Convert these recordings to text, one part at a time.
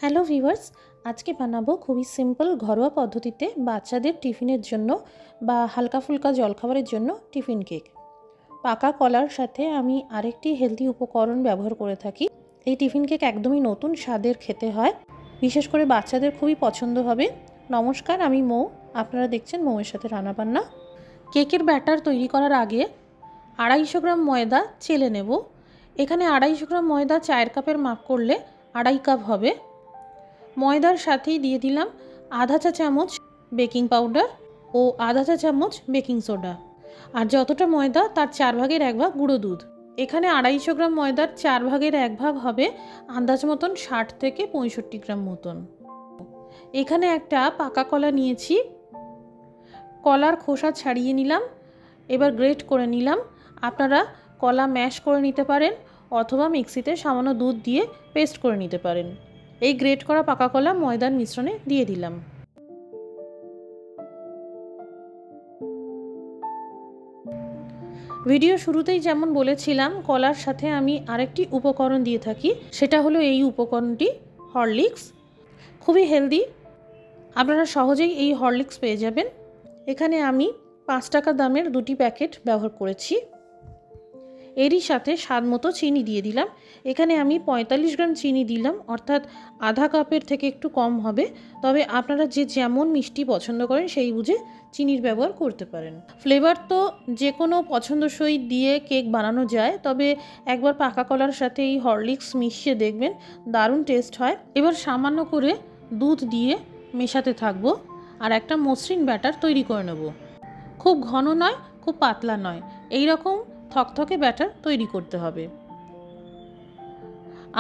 Hello viewers, আজকে বানাবো খুবই সিম্পল ঘরোয়া পদ্ধতিতে বাচ্চাদের টিফিনের জন্য বা হালকা ফুলকা জলখাবারের জন্য টিফিন কেক। পাকা কলার সাথে আমি আরেকটি হেলদি উপকরণ ব্যবহার করে থাকি। এই টিফিন কেক একদমই নতুন স্বাদের খেতে হয়, বিশেষ করে বাচ্চাদের খুবই পছন্দ হবে। নমস্কার, আমি মৌ, আপনারা দেখছেন মৌয়ের সাথে রান্নাবান্না। কেকের ব্যাটার তৈরি করার আগে 250 গ্রাম ময়দা চেলে নেব। এখানে 250 গ্রাম ময়দা চায়ের কাপের মাপ করলে 2.5 কাপ হবে। ময়দার সাথেই দিয়ে দিলাম আধা চা চামচ বেকিং পাউডার ও আধা চা চামচ বেকিং সোডা, আর যতটা ময়দা তার 4 ভাগের 1 ভাগ গুঁড়ো দুধ। এখানে 250 গ্রাম ময়দার 4 ভাগের 1 ভাগ হবে আন্দাজ মতন 60 থেকে 65 গ্রাম মতন। এখানে একটা পাকা কলা নিয়েছি, কলার খোসা ছাড়িয়ে নিলাম, এবার গ্রেট করে নিলাম। আপনারা কলা ম্যাশ করে নিতে পারেন অথবা মিক্সিতে সামান্য দুধ দিয়ে পেস্ট করে নিতে পারেন। এই গ্রেট করা পাকা কলা ময়দার মিশ্রণে দিয়ে দিলাম। ভিডিও শুরুতেই যেমন বলেছিলাম, কলার সাথে আমি আরেকটি উপকরণ দিয়ে থাকি, সেটা হলো এই উপকরণটি হরলিক্স। খুবই হেলদি, আপনারা সহজেই এই হরলিক্স পেয়ে যাবেন। এখানে আমি 5 টাকা দামের 2টি প্যাকেট ব্যবহার করেছি। এরই সাথে স্বাদ মতো চিনি দিয়ে দিলাম। এখানে আমি 45 গ্রাম চিনি দিলাম, অর্থাৎ আধা কাপের থেকে একটু কম হবে। তবে আপনারা যে যেমন মিষ্টি পছন্দ করেন সেই বুঝে চিনির ব্যবহার করতে পারেন। ফ্লেভার তো যে কোনো পছন্দসই দিয়ে কেক বানানো যায়, তবে একবার পাকা কলার সাথে এই হরলিক্স মিশিয়ে দেখবেন, দারুণ টেস্ট হয়। এবার সামান্য করে দুধ দিয়ে মেশাতে থাকবো আর একটা মসৃণ ব্যাটার তৈরি করে নেব। খুব ঘন নয়, খুব পাতলা নয়, এই রকম থকথকে ব্যাটার তৈরি করতে হবে।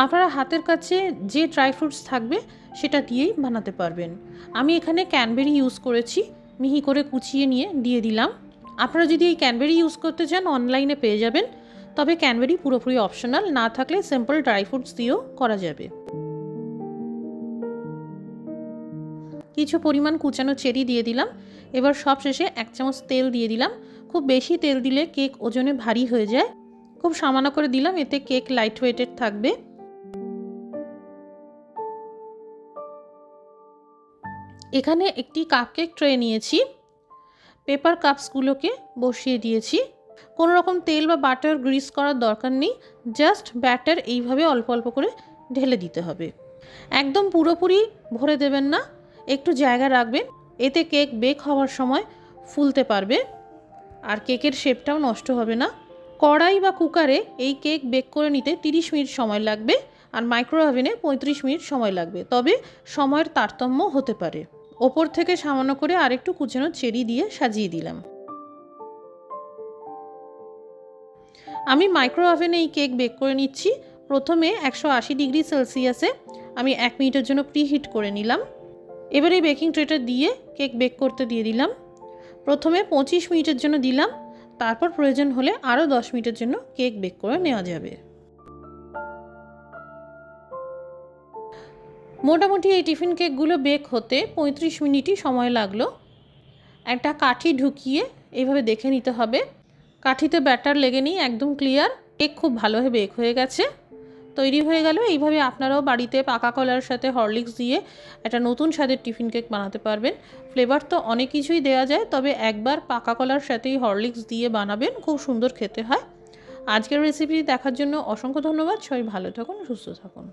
আপনারা হাতের কাছে যে ড্রাই ফ্রুটস থাকবে সেটা দিয়েই বানাতে পারবেন। আমি এখানে ক্যানবেরি ইউজ করেছি, মিহি করে কুচিয়ে নিয়ে দিয়ে দিলাম। আপনারা যদি এই ক্যানবেরি ইউজ করতে চান অনলাইনে পেয়ে যাবেন, তবে ক্যানবেরি পুরোপুরি অপশনাল, না থাকলে সিম্পল ড্রাই ফ্রুটস দিয়েও করা যাবে। কিছু পরিমাণ কুচানো চেরি দিয়ে দিলাম। এবার সব শেষে 1 চামচ তেল দিয়ে দিলাম। খুব বেশি তেল দিলে কেক ওজনে ভারী হয়ে যায়, খুব সামান্য করে দিলাম, এতে কেক লাইট ওয়েটেড থাকবে। এখানে একটি কাপকেক ট্রে নিয়েছি, পেপার কাপসগুলোকে বসিয়ে দিয়েছি। কোনো রকম তেল বা বাটার গ্রিস করার দরকার নেই, জাস্ট ব্যাটার এইভাবে অল্প অল্প করে ঢেলে দিতে হবে। একদম পুরোপুরি ভরে দেবেন না, একটু জায়গা রাখবেন, এতে কেক বেক হওয়ার সময় ফুলতে পারবে আর কেকের শেপটাও নষ্ট হবে না। কড়াই বা কুকারে এই কেক বেক করে নিতে 30 মিনিট সময় লাগবে, আর মাইক্রো ওভেনে 35 মিনিট সময় লাগবে, তবে সময়ের তারতম্য হতে পারে। ওপর থেকে সামান্য করে আরেকটু কুচানো চেরি দিয়ে সাজিয়ে দিলাম। আমি মাইক্রো ওভেনে এই কেক বেক করে নিচ্ছি। প্রথমে 180 ডিগ্রি সেলসিয়াসে আমি 1 মিনিটের জন্য প্রিহিট করে নিলাম। এবার এই বেকিং ট্রেটা দিয়ে কেক বেক করতে দিয়ে দিলাম। প্রথমে 25 মিনিটের জন্য দিলাম, তারপর প্রয়োজন হলে আরও 10 মিনিটের জন্য কেক বেক করে নেওয়া যাবে। মোটামুটি এই টিফিন কেকগুলো বেক হতে 35 মিনিটই সময় লাগলো। একটা কাঠি ঢুকিয়ে এইভাবে দেখে নিতে হবে, কাঠিতে ব্যাটার লেগে নেই, একদম ক্লিয়ার। কেক খুব ভালোভাবে বেক হয়ে গেছে, তৈরি হয়ে গেল। এইভাবে আপনারাও বাড়িতে পাকা কলার সাথে হরলিক্স দিয়ে একটা নতুন স্বাদের টিফিন কেক বানাতে পারবেন। ফ্লেভার তো অনেক কিছুই দেওয়া যায়, তবে একবার পাকা কলার সাথেই হরলিক্স দিয়ে বানাবেন, খুব সুন্দর খেতে হয়। আজকের রেসিপি দেখার জন্য অসংখ্য ধন্যবাদ। সবাই ভালো থাকুন, সুস্থ থাকুন।